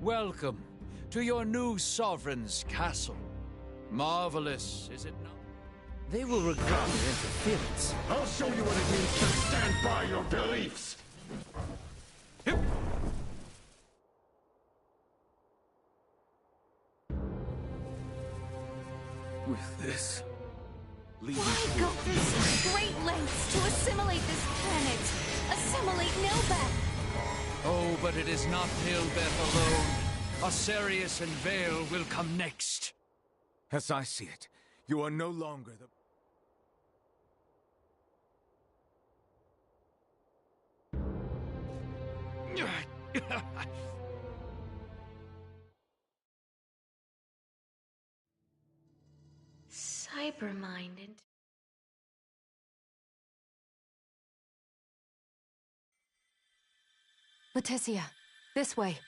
Welcome to your new sovereign's castle. Marvelous, is it not? They will regard their interference. I'll show you what it means to stand by your beliefs! With this, Why go through such great lengths to assimilate this planet? Assimilate Nilbeth! Oh, but it is not Nilbeth alone. Osirius and Vale will come next. as I see it, you are no longer the... Cyber-minded. Laeticia, this way.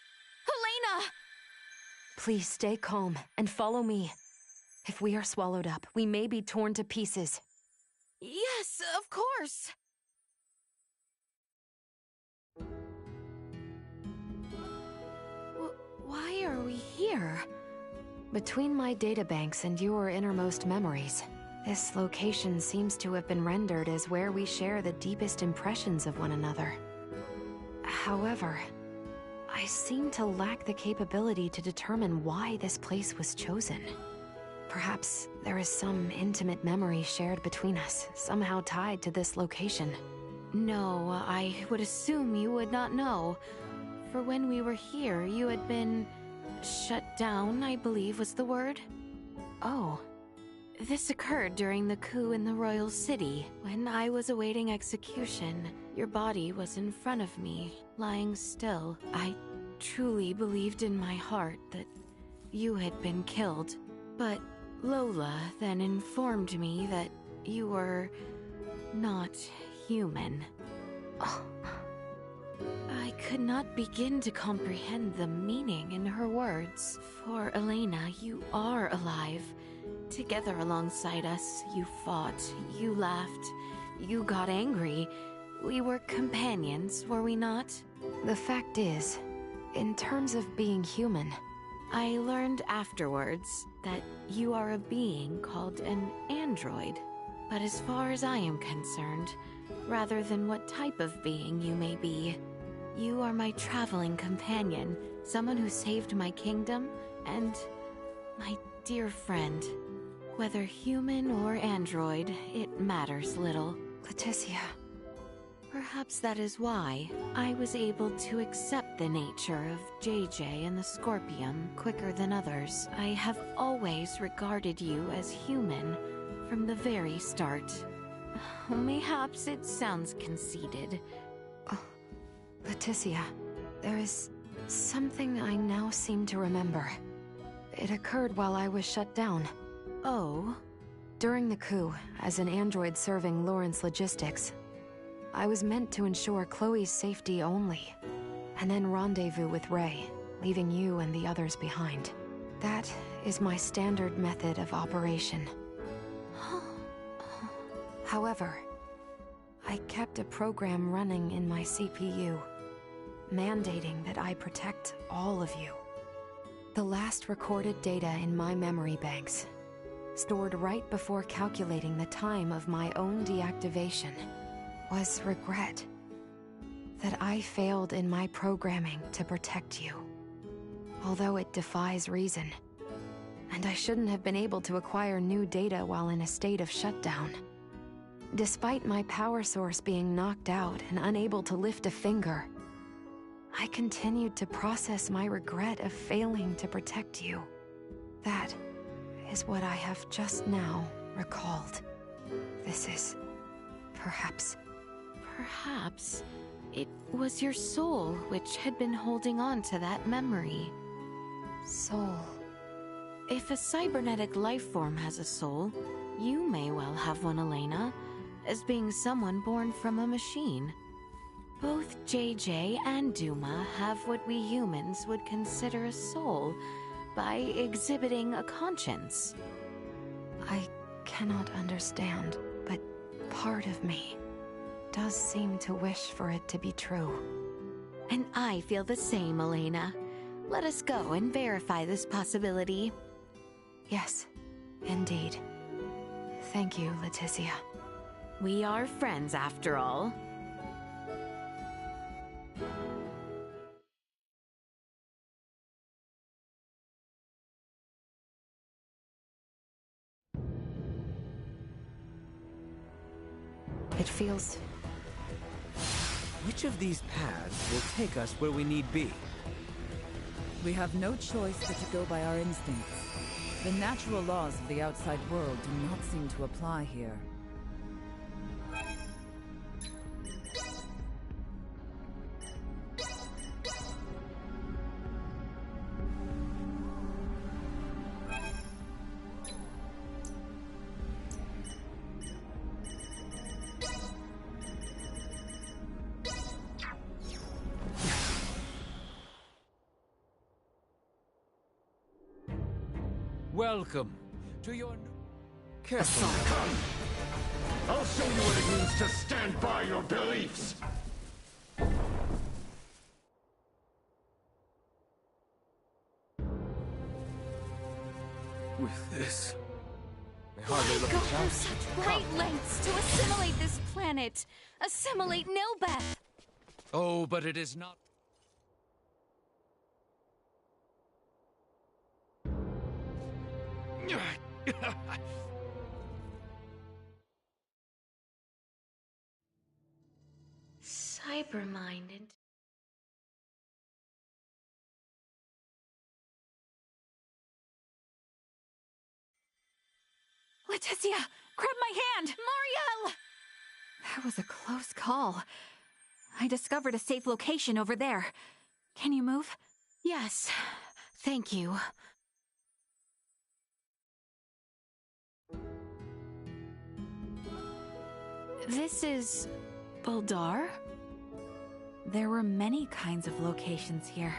Helena! Please stay calm and follow me. If we are swallowed up, we may be torn to pieces. Yes, of course! Why are we here? Between my databanks and your innermost memories, this location seems to have been rendered as where we share the deepest impressions of one another. However, I seem to lack the capability to determine why this place was chosen. Perhaps there is some intimate memory shared between us, somehow tied to this location. No, I would assume you would not know. For when we were here, you had been... shut down, I believe was the word. Oh. This occurred during the coup in the royal city. When I was awaiting execution, your body was in front of me, lying still. I truly believed in my heart that you had been killed. But Lola then informed me that you were not human. Oh. I could not begin to comprehend the meaning in her words. For Elena, you are alive. Together alongside us, you fought, you laughed, you got angry. We were companions, were we not? The fact is, in terms of being human, I learned afterwards that you are a being called an android. But as far as I am concerned, rather than what type of being you may be, you are my traveling companion, someone who saved my kingdom, and my dear friend. Whether human or android, it matters little. Laeticia. Perhaps that is why I was able to accept the nature of JJ and the Scorpium quicker than others. I have always regarded you as human from the very start. Mayhaps it sounds conceited. Laeticia, there is something I now seem to remember. It occurred while I was shut down. Oh? During the coup, as an android serving Lawrence Logistics, I was meant to ensure Chloe's safety only, and then rendezvous with Ray, leaving you and the others behind. That is my standard method of operation. However, I kept a program running in my CPU, mandating that I protect all of you. The last recorded data in my memory banks, stored right before calculating the time of my own deactivation, was regret that I failed in my programming to protect you. Although it defies reason, and I shouldn't have been able to acquire new data while in a state of shutdown. Despite my power source being knocked out and unable to lift a finger, I continued to process my regret of failing to protect you. That is what I have just now recalled. This is... perhaps it was your soul which had been holding on to that memory. soul. If a cybernetic life form has a soul, you may well have one, Elena, as being someone born from a machine. Both JJ and Duma have what we humans would consider a soul by exhibiting a conscience. I cannot understand, but part of me does seem to wish for it to be true. And I feel the same, Elena. Let us go and verify this possibility. Yes, indeed. Thank you, Laeticia. We are friends after all. It feels... Which of these paths will take us where we need be? We have no choice but to go by our instincts. The natural laws of the outside world do not seem to apply here. Welcome to your... Careful. Come! I'll show you what it means to stand by your beliefs! With this, they hardly look Go as through such great lengths to assimilate this planet. Assimilate Nilbeth. Oh, but it is not... Cyber-minded. Laeticia! Grab my hand! Marielle! That was a close call. I discovered a safe location over there. Can you move? Yes, thank you. This is... Boldar? There were many kinds of locations here.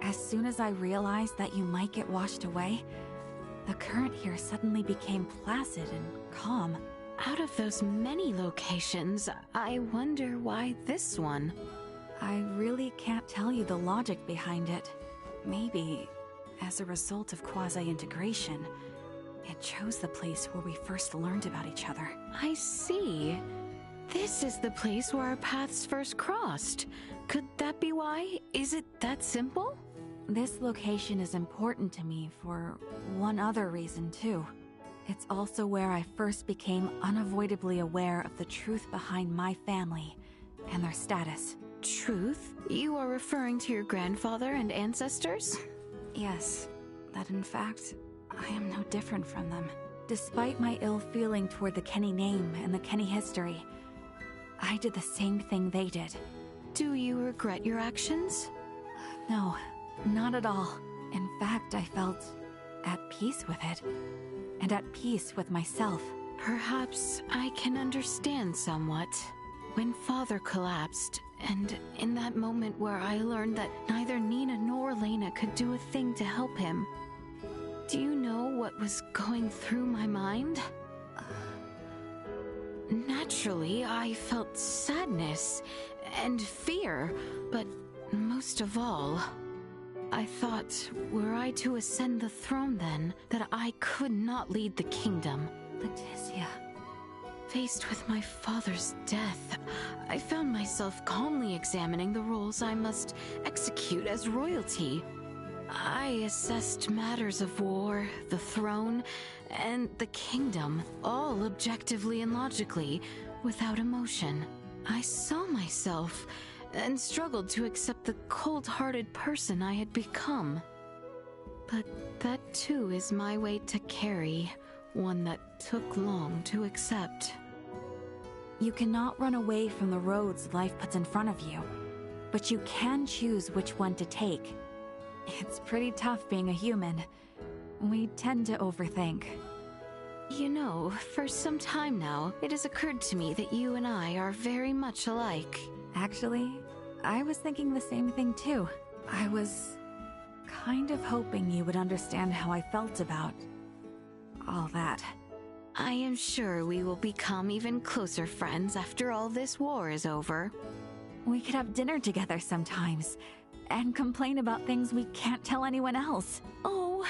As soon as I realized that you might get washed away, the current here suddenly became placid and calm. Out of those many locations, I wonder why this one? I really can't tell you the logic behind it. Maybe, as a result of quasi-integration, it chose the place where we first learned about each other. I see. This is the place where our paths first crossed. Could that be why? Is it that simple? This location is important to me for one other reason, too. It's also where I first became unavoidably aware of the truth behind my family and their status. Truth? You are referring to your grandfather and ancestors? Yes, that in fact, I am no different from them. Despite my ill feeling toward the Kenny name and the Kenny history, I did the same thing they did. Do you regret your actions? No, not at all. In fact, I felt at peace with it, and at peace with myself. Perhaps I can understand somewhat. When Father collapsed, and in that moment where I learned that neither Nina nor Lena could do a thing to help him, do you know what was going through my mind? Naturally, I felt sadness and fear, but most of all, I thought, were I to ascend the throne then, that I could not lead the kingdom. Laeticia. Faced with my father's death, I found myself calmly examining the roles I must execute as royalty. I assessed matters of war, the throne, and the kingdom, all objectively and logically, without emotion. I saw myself and struggled to accept the cold-hearted person I had become. But that too is my weight to carry, one that took long to accept. You cannot run away from the roads life puts in front of you, but you can choose which one to take. It's pretty tough being a human. We tend to overthink. You know, for some time now, it has occurred to me that you and I are very much alike. Actually, I was thinking the same thing too. I was kind of hoping you would understand how I felt about all that. I am sure we will become even closer friends after all this war is over. We could have dinner together sometimes. and complain about things we can't tell anyone else. Oh,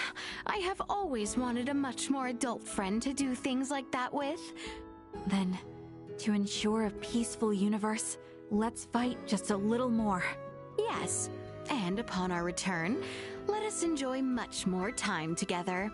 I have always wanted a much more adult friend to do things like that with. Then, to ensure a peaceful universe, let's fight just a little more. Yes, and upon our return, let us enjoy much more time together.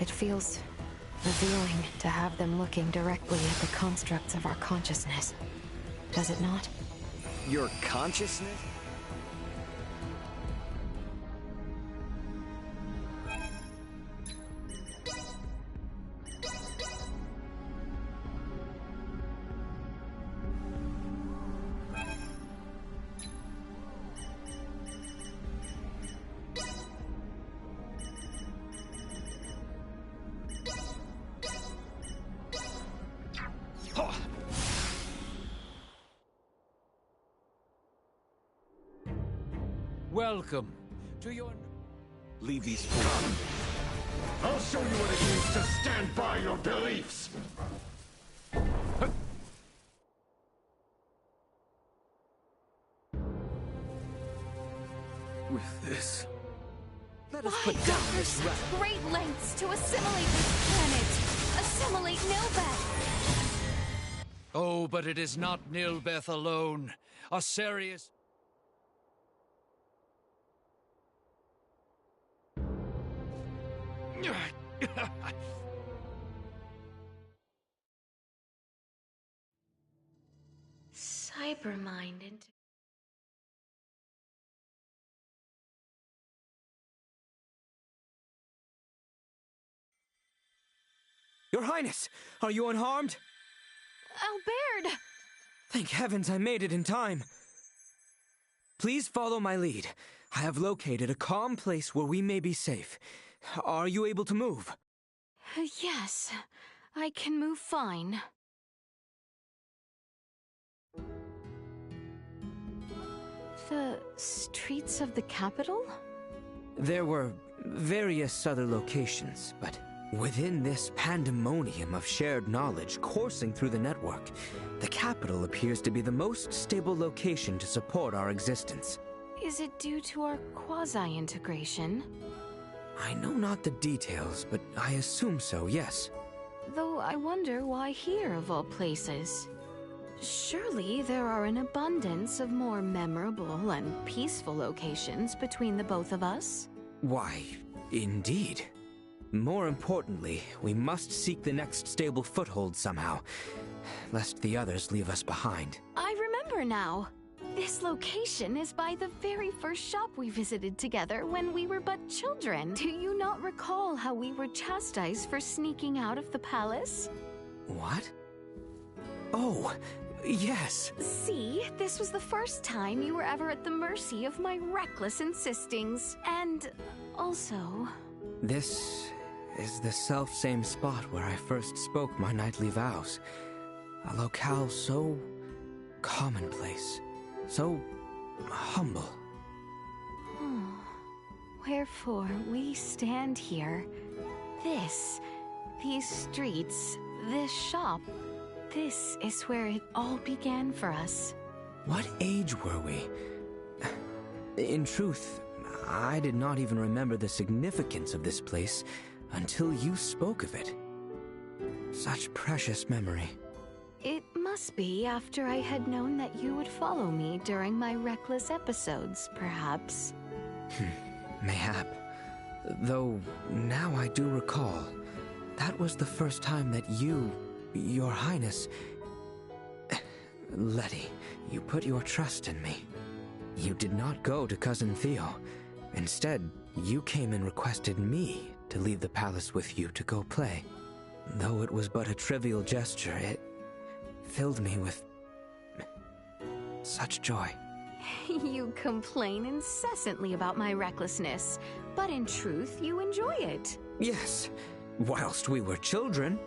It feels revealing to have them looking directly at the constructs of our consciousness. Does it not? Your consciousness? Welcome to your... Leave these fools. I'll show you what it means to stand by your beliefs! With this, Let us Why put go down through this such rat. great lengths to assimilate this planet? Assimilate Nilbeth! Oh, but it is not Nilbeth alone. A serious... Cybermind into... Your Highness, are you unharmed? Albert! Thank heavens I made it in time. Please follow my lead. I have located a calm place where we may be safe. Are you able to move? Yes, I can move fine. The streets of the capital? There were various other locations, but within this pandemonium of shared knowledge coursing through the network, the capital appears to be the most stable location to support our existence. Is it due to our quasi-integration? I know not the details, but I assume so, yes. Though I wonder why here of all places. Surely there are an abundance of more memorable and peaceful locations between the both of us. Why, indeed. More importantly, we must seek the next stable foothold somehow, lest the others leave us behind. I remember now. This location is by the very first shop we visited together when we were but children. Do you not recall how we were chastised for sneaking out of the palace? What? Oh, yes. See, this was the first time you were ever at the mercy of my reckless insistings. And also... This is the self-same spot where I first spoke my knightly vows. A locale so commonplace, so humble. Wherefore we stand here. These streets, this shop, this is where it all began for us. What age were we? In truth, I did not even remember the significance of this place until you spoke of it. Such precious memory. It must be after I had known that you would follow me during my reckless episodes, perhaps. Mayhap. Though, now I do recall, that was the first time that you, Your Highness... Letty, you put your trust in me. You did not go to Cousin Theo. Instead, you came and requested me to leave the palace with you to go play. Though it was but a trivial gesture, it filled me with such joy. You complain incessantly about my recklessness, but in truth, you enjoy it. Yes, whilst we were children.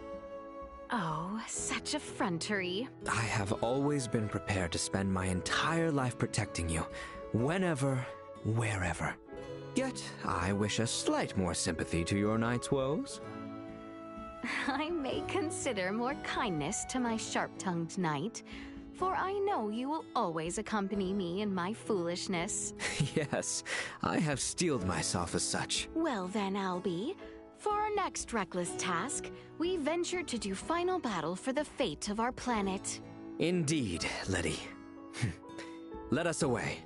Oh, such effrontery. I have always been prepared to spend my entire life protecting you, whenever, wherever. Yet, I wish a slight more sympathy to your knight's woes. I may consider more kindness to my sharp-tongued knight, for I know you will always accompany me in my foolishness. Yes, I have steeled myself as such. Well then, Albie, for our next reckless task, we venture to do final battle for the fate of our planet. Indeed, Letty. Let us away.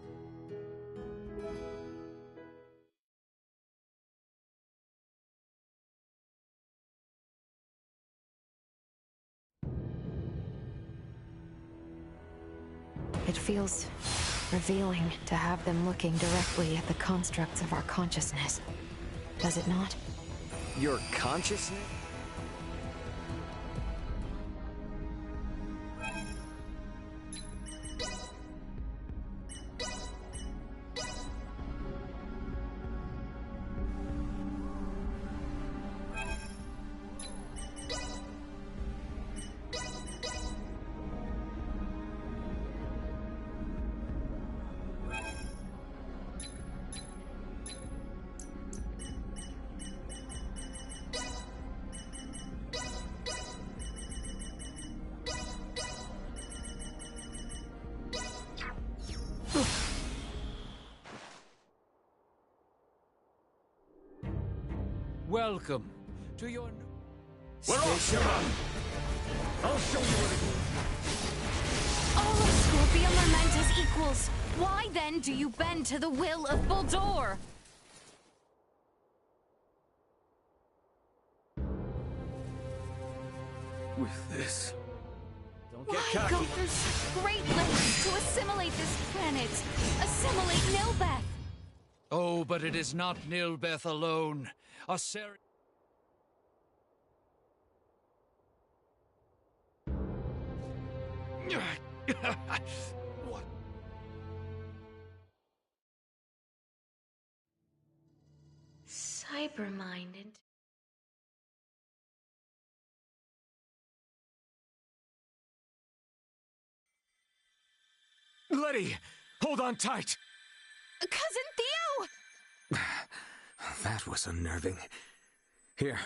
It feels revealing to have them looking directly at the constructs of our consciousness. Does it not? Your consciousness? Welcome to your... We're off, Shimon! I'll show you what it means. All of Scorpium are meant as equals. Why then do you bend to the will of Buldur? With this... Don't get Why cocky. go through such great lengths to assimilate this planet? Assimilate Nilbeth! Oh, but it is not Nilbeth alone. A What? Cyber-minded. Letty! Hold on tight! Cousin Theo! That was unnerving. Here,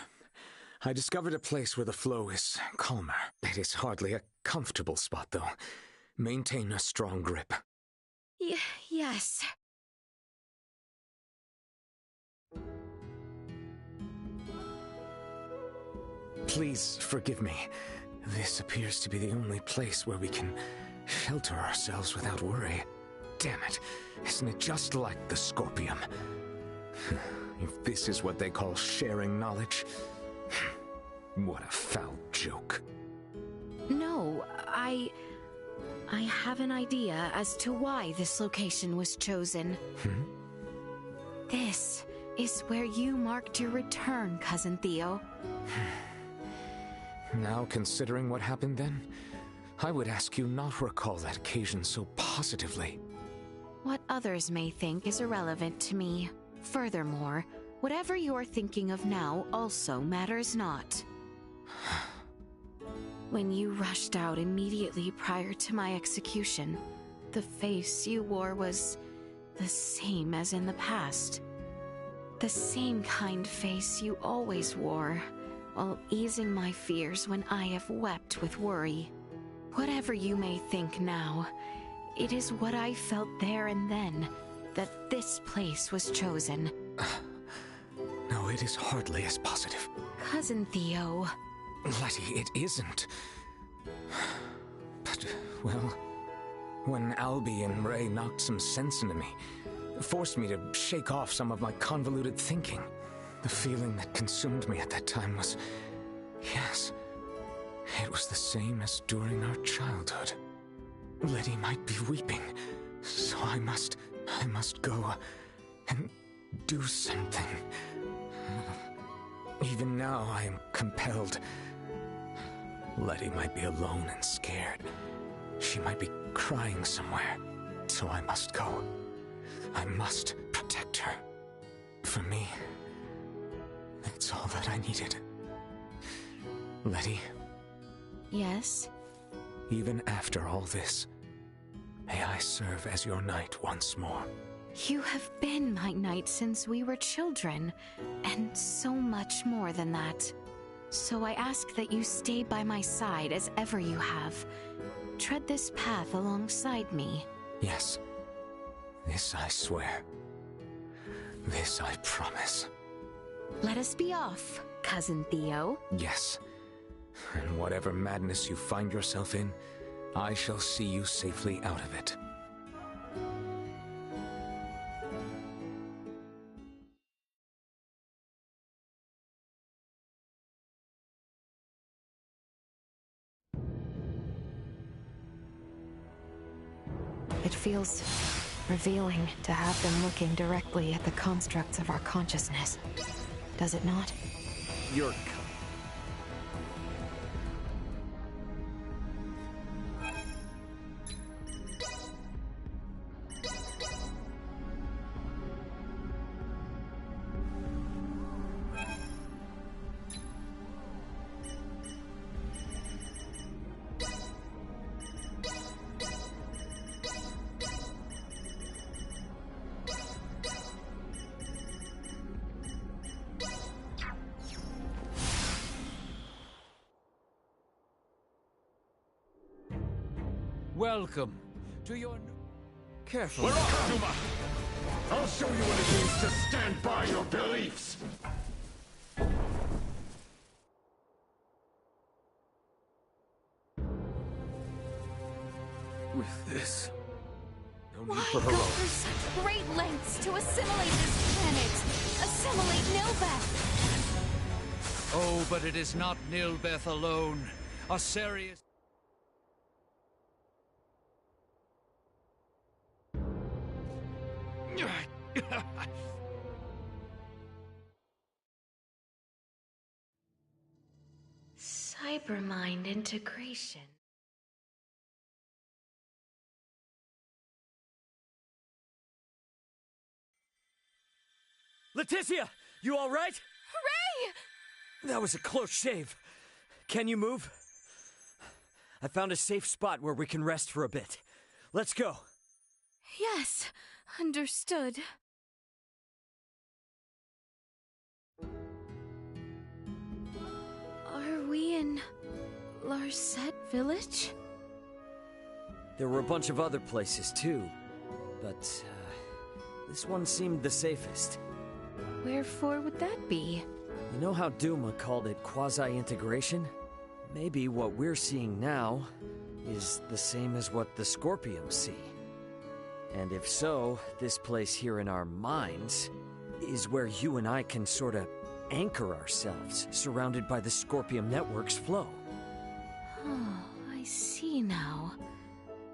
I discovered a place where the flow is calmer. It is hardly a comfortable spot, though. Maintain a strong grip. Yes. Please forgive me. This appears to be the only place where we can shelter ourselves without worry. Damn it, isn't it just like the Scorpium? If this is what they call sharing knowledge, what a foul joke. No, I have an idea as to why this location was chosen. This is where you marked your return, Cousin Theo. Now, considering what happened then, I would ask you not recall that occasion so positively. What others may think is irrelevant to me. Furthermore, whatever you're thinking of now also matters not. When you rushed out immediately prior to my execution, the face you wore was the same as in the past. The same kind face you always wore, while easing my fears when I have wept with worry. Whatever you may think now, it is what I felt there and then, that this place was chosen. No, it is hardly as positive. Cousin Theo. Letty, it isn't. But, well, when Albie and Ray knocked some sense into me, forced me to shake off some of my convoluted thinking, the feeling that consumed me at that time was... yes, it was the same as during our childhood. Letty might be weeping, so I must go and do something. Even now I am compelled. Letty might be alone and scared. She might be crying somewhere, so I must go. I must protect her. For me, it's all that I needed. Letty, Yes? Even after all this, may I serve as your knight once more. You have been my knight since we were children, and so much more than that. So I ask that you stay by my side as ever you have. Tread this path alongside me. Yes. This I swear. This I promise. Let us be off, Cousin Theo. Yes. And whatever madness you find yourself in, I shall see you safely out of it. It feels revealing to have them looking directly at the constructs of our consciousness. Does it not? You're... Welcome to your... Careful. We're off, Duma! I'll show you what it means to stand by your beliefs! With this, no need Why for go heroics. through such great lengths to assimilate this planet? Assimilate Nilbeth! Oh, but it is not Nilbeth alone. A serious... Cybermind integration. Laeticia! You alright? Ray! That was a close shave. Can you move? I found a safe spot where we can rest for a bit. Let's go. Yes, understood. Are we in Larset Village? There were a bunch of other places too, but this one seemed the safest. Wherefore would that be? You know how Duma called it quasi-integration? Maybe what we're seeing now is the same as what the Scorpions see. And if so, this place here in our minds is where you and I can sort of anchor ourselves, surrounded by the Scorpion Network's flow. Oh, I see now.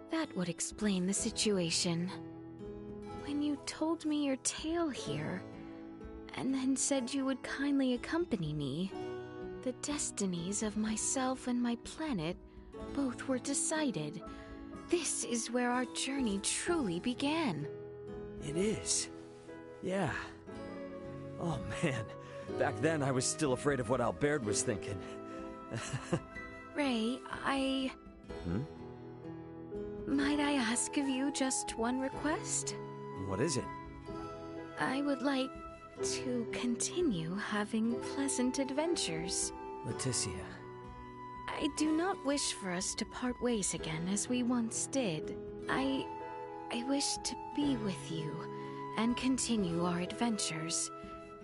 That would explain the situation. When you told me your tale here, and then said you would kindly accompany me, the destinies of myself and my planet both were decided. This is where our journey truly began. It is. Yeah. Oh man, back then I was still afraid of what Albert was thinking. Ray, Might I ask of you just one request? What is it? I would like to continue having pleasant adventures. Laeticia. I do not wish for us to part ways again as we once did. I wish to be with you and continue our adventures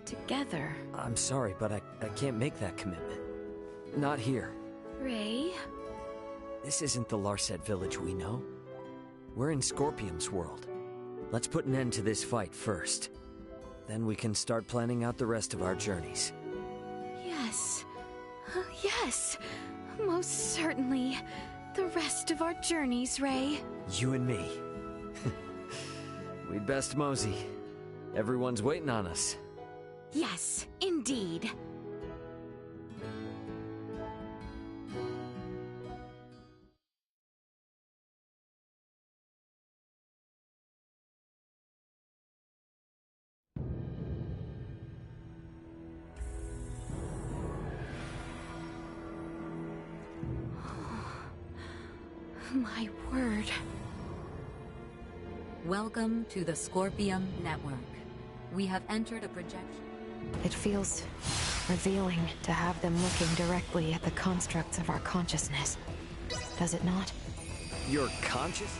together. I'm sorry, but I can't make that commitment. Not here. Ray? This isn't the Larset village we know. We're in Scorpium's world. Let's put an end to this fight first. Then we can start planning out the rest of our journeys. Yes. Yes. Most certainly. The rest of our journeys, Ray. You and me. We'd best mosey. Everyone's waiting on us. Yes, indeed. My word. Welcome to the Scorpium Network. We have entered a projection. It feels revealing to have them looking directly at the constructs of our consciousness. Does it not? You're conscious?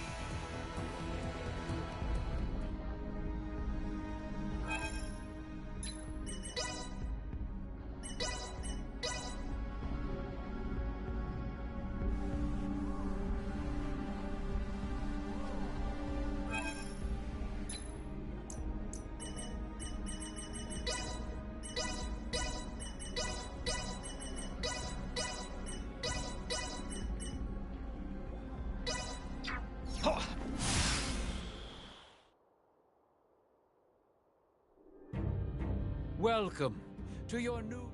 Welcome to your new...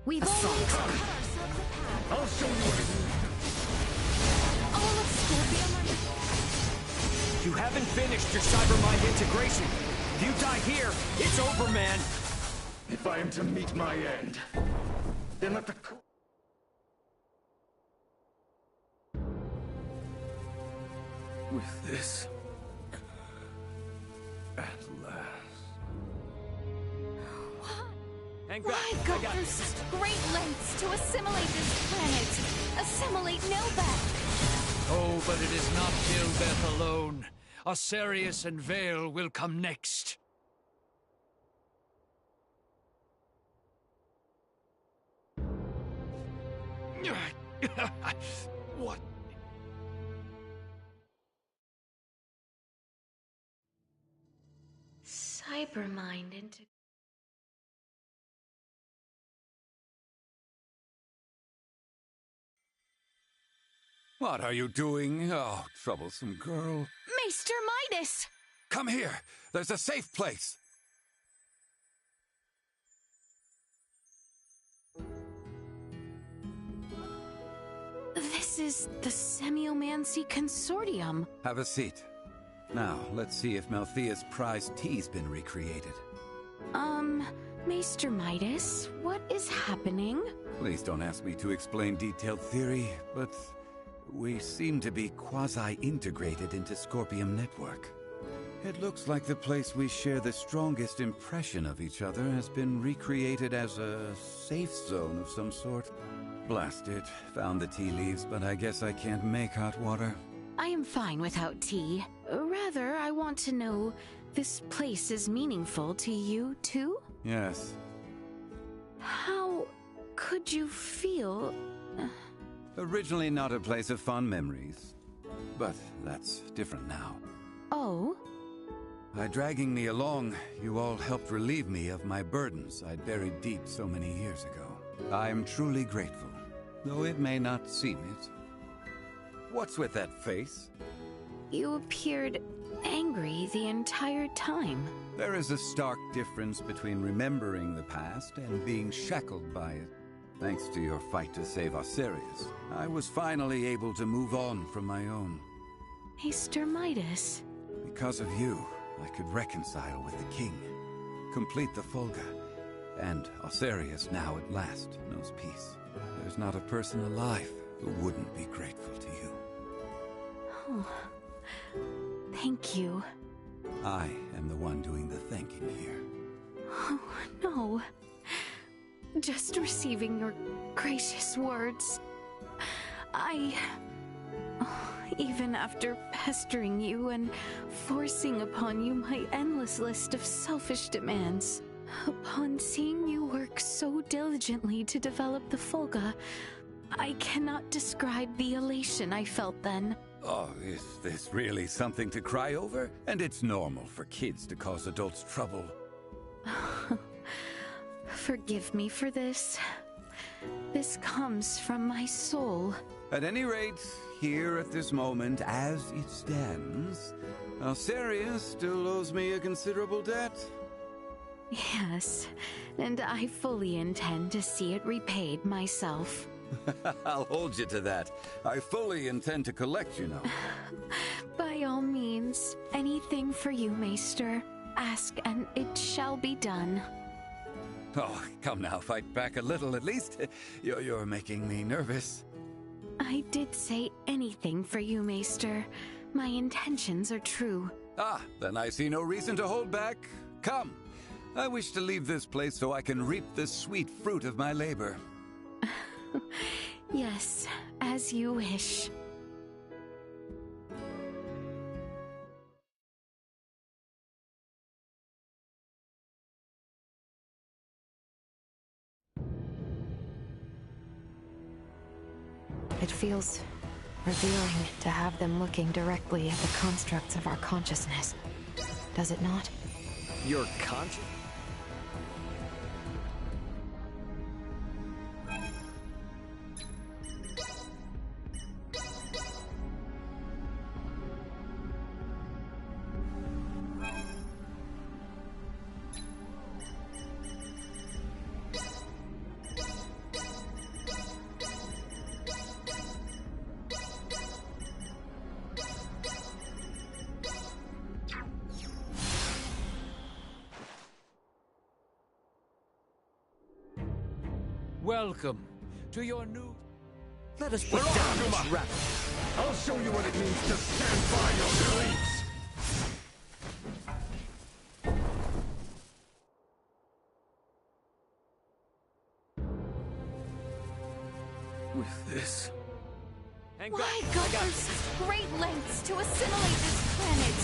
We've only cut ourselves a path. I'll show you what it is. All of Scorpium are... You haven't finished your cybermind integration. If you die here, it's over, man. If I am to meet my end, then let the... With this... At last... Hang back. Why I go got through this. such great lengths to assimilate this planet? Assimilate Nilbeth? Oh, but it is not Nilbeth alone. Osarius and Vale will come next. What? Cybermind into... What are you doing? Oh, troublesome girl. Maester Midas! Come here. There's a safe place. This is the Semiomancy Consortium. Have a seat. Now, let's see if Malthea's prized tea's been recreated. Maester Midas, what is happening? Please don't ask me to explain detailed theory, but we seem to be quasi-integrated into Scorpium Network. It looks like the place we share the strongest impression of each other has been recreated as a safe zone of some sort. Blast it. Found the tea leaves, but I guess I can't make hot water. I am fine without tea. Rather, I want to know, this place is meaningful to you, too? Yes. How could you feel... Originally not a place of fond memories, but that's different now. Oh? By dragging me along, you all helped relieve me of my burdens I'd buried deep so many years ago. I am truly grateful, though it may not seem it. What's with that face? You appeared angry the entire time. There is a stark difference between remembering the past and being shackled by it. Thanks to your fight to save Osarius, I was finally able to move on from my own. Maester Midas. Because of you, I could reconcile with the king, complete the Folga, and Osarius now at last knows peace. There's not a person alive who wouldn't be grateful to you. Oh, thank you. I am the one doing the thanking here. Oh, no. Just receiving your gracious words. Even after pestering you and forcing upon you my endless list of selfish demands, upon seeing you work so diligently to develop the Folga, I cannot describe the elation I felt then. Oh, is this really something to cry over? And it's normal for kids to cause adults trouble. Forgive me for this. This comes from my soul. At any rate, here at this moment, as it stands, Osarius still owes me a considerable debt. Yes, and I fully intend to see it repaid myself. I'll hold you to that. I fully intend to collect, you know. By all means, anything for you, Maester. Ask and it shall be done. Oh, come now, fight back a little at least. You're making me nervous. I did say anything for you, Maester. My intentions are true. Ah, then I see no reason to hold back. Come. I wish to leave this place so I can reap the sweet fruit of my labor. Yes, as you wish. It feels revealing to have them looking directly at the constructs of our consciousness. Does it not? Your conscience? Welcome to your new... Let us put down this rabbit. I'll show you what it means to stand by your beliefs! With this... Why go through such great lengths to assimilate this planet?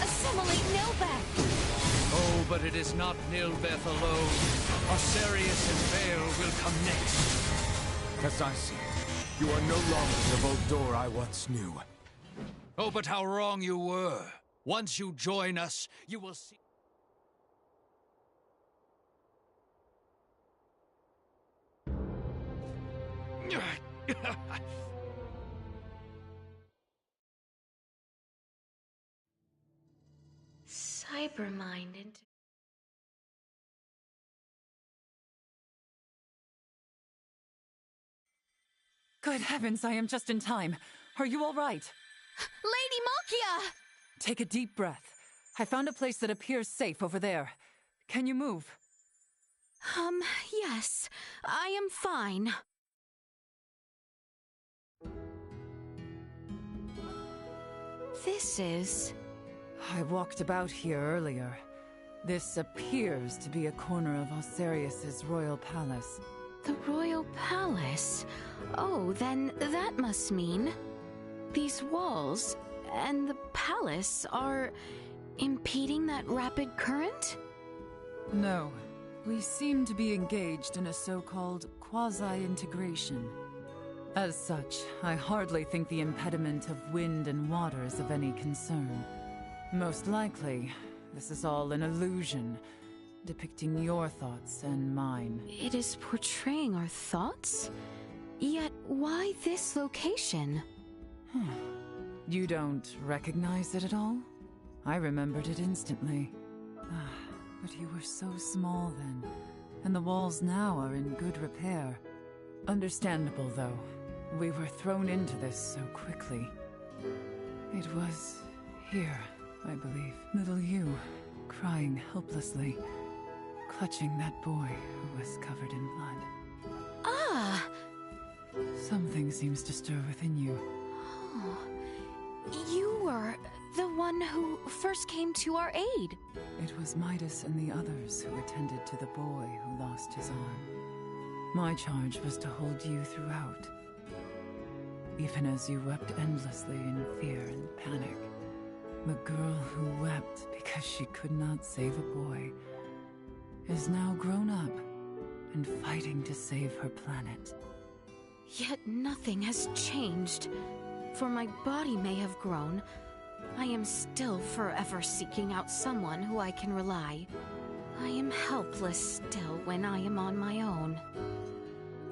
Assimilate Nilbeth! Oh, but it is not Nilbeth alone. Osirius and Vale will come next. As I see it, you are no longer the Vol'dor I once knew. Oh, but how wrong you were. Once you join us, you will see... Cybermind. Good heavens, I am just in time. Are you all right? Lady Malkia! Take a deep breath. I found a place that appears safe over there. Can you move? Yes. I am fine. This is... I walked about here earlier. This appears to be a corner of Osirius's royal palace. The royal palace? Oh, then that must mean... these walls and the palace are impeding that rapid current? No. We seem to be engaged in a so-called quasi-integration. As such, I hardly think the impediment of wind and water is of any concern. Most likely, this is all an illusion, depicting your thoughts and mine. It is portraying our thoughts? Yet why this location? You don't recognize it at all? I remembered it instantly. But you were so small then, and the walls now are in good repair. Understandable, though. We were thrown into this so quickly. It was here, I believe. Little you, crying helplessly, clutching that boy who was covered in blood. Ah! Something seems to stir within you. Oh, you were the one who first came to our aid. It was Midas and the others who attended to the boy who lost his arm. My charge was to hold you throughout. Even as you wept endlessly in fear and panic. The girl who wept because she could not save a boy is now grown up and fighting to save her planet. Yet nothing has changed. For my body may have grown, I am still forever seeking out someone who I can rely. I am helpless still when I am on my own.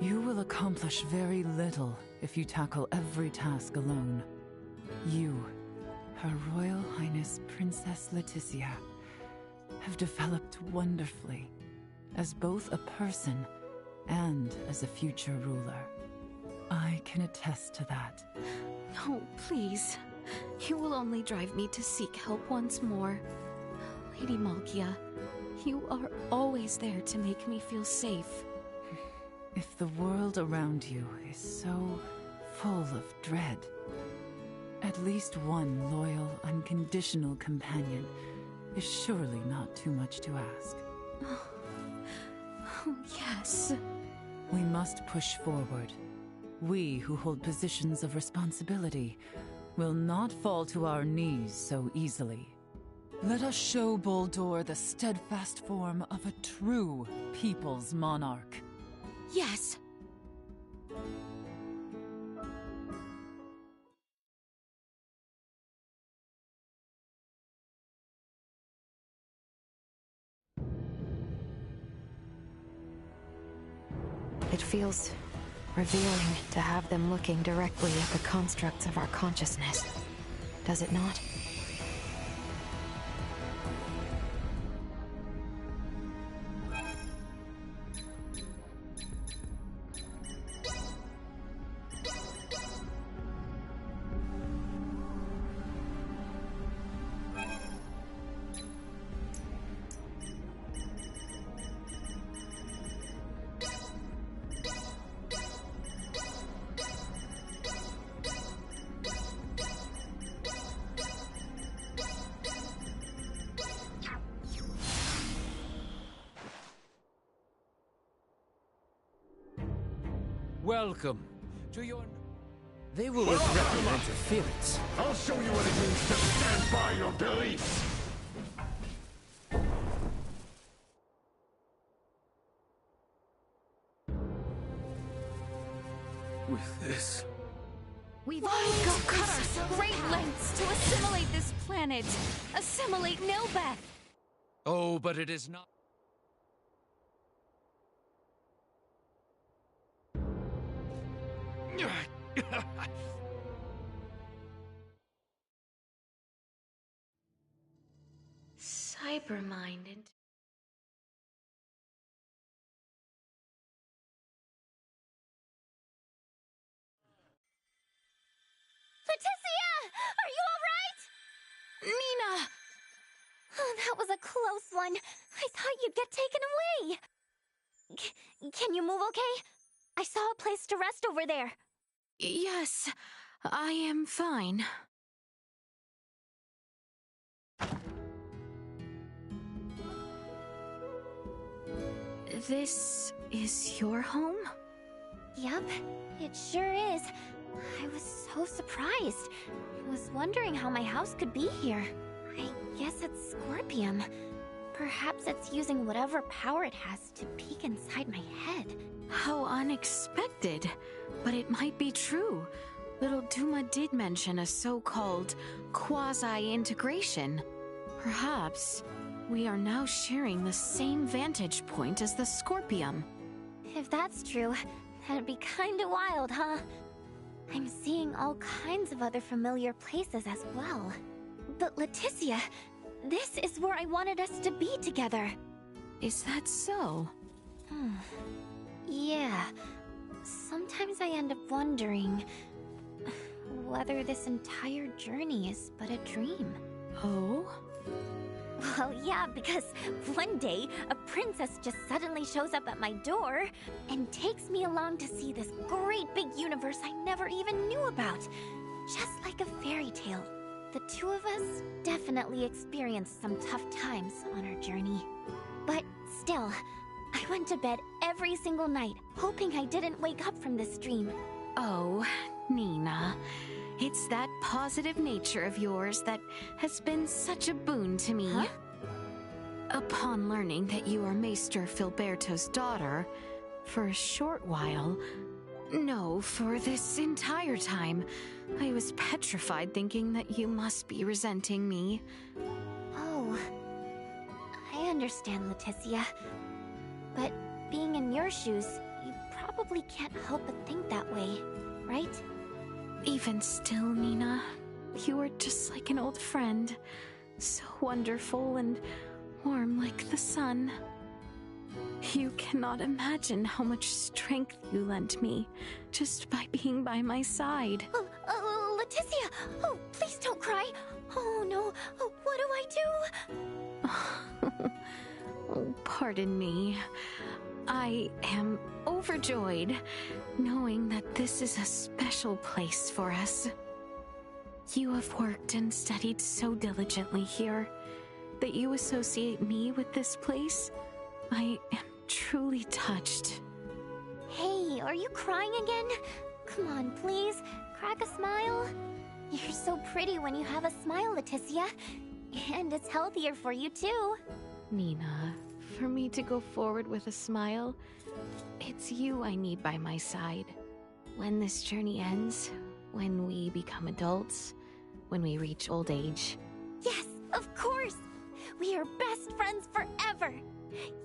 You will accomplish very little if you tackle every task alone. You, Her Royal Highness Princess Laeticia, have developed wonderfully as both a person and as a future ruler. I can attest to that. No, please. You will only drive me to seek help once more. Lady Malkia, you are always there to make me feel safe. If the world around you is so full of dread. At least one loyal, unconditional companion is surely not too much to ask. Oh, yes. We must push forward. We who hold positions of responsibility will not fall to our knees so easily. Let us show Boldor the steadfast form of a true people's monarch. Yes. It feels revealing to have them looking directly at the constructs of our consciousness. Does it not? Welcome to your... They will regret your interference. I'll show you what it means to stand by your beliefs! With this... We've got cut our great lengths to assimilate this planet. Assimilate Nilbeth. Oh, but it is not... Cybermind and... Laeticia! Are you alright? Nina! Oh, that was a close one. I thought you'd get taken away. Can you move okay? I saw a place to rest over there. Yes, I am fine. This is your home? Yup, it sure is. I was so surprised. I was wondering how my house could be here. I guess it's Scorpium. Perhaps it's using whatever power it has to peek inside my head. How unexpected. But it might be true. Little Duma did mention a so-called quasi-integration. Perhaps we are now sharing the same vantage point as the Scorpium. If that's true, that'd be kinda wild, huh? I'm seeing all kinds of other familiar places as well. But Laeticia, this is where I wanted us to be together. Is that so? Yeah. Sometimes I end up wondering whether this entire journey is but a dream. Oh? Well, yeah, because one day, a princess just suddenly shows up at my door and takes me along to see this great big universe I never even knew about. Just like a fairy tale. The two of us definitely experienced some tough times on our journey. But still, I went to bed every single night, hoping I didn't wake up from this dream. Oh, Nina. It's that positive nature of yours that has been such a boon to me. Huh? Upon learning that you are Maester Filberto's daughter, for a short while, no, for this entire time, I was petrified thinking that you must be resenting me. Oh, I understand, Laeticia. But being in your shoes, you probably can't help but think that way, right? Even still, Nina, you are just like an old friend. So wonderful and warm like the sun. You cannot imagine how much strength you lent me just by being by my side. Laeticia! Oh, please don't cry! Oh no, what do I do? Oh, pardon me. I am overjoyed knowing that this is a special special place for us. You have worked and studied so diligently here that you associate me with this place. I am truly touched. Hey, are you crying again? Come on, please, crack a smile. You're so pretty when you have a smile, Laeticia. And it's healthier for you, too. Nina, for me to go forward with a smile, it's you I need by my side. When this journey ends, when we become adults, when we reach old age. Yes, of course! We are best friends forever!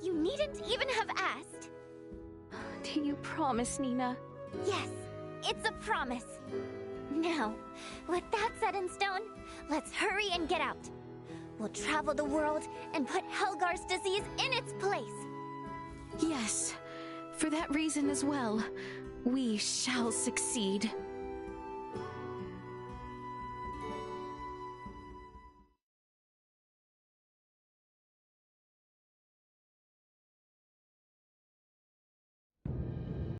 You needn't even have asked. Do you promise, Nina? Yes, it's a promise. Now, with that set in stone, let's hurry and get out. We'll travel the world and put Helgar's disease in its place. Yes, for that reason as well, we shall succeed.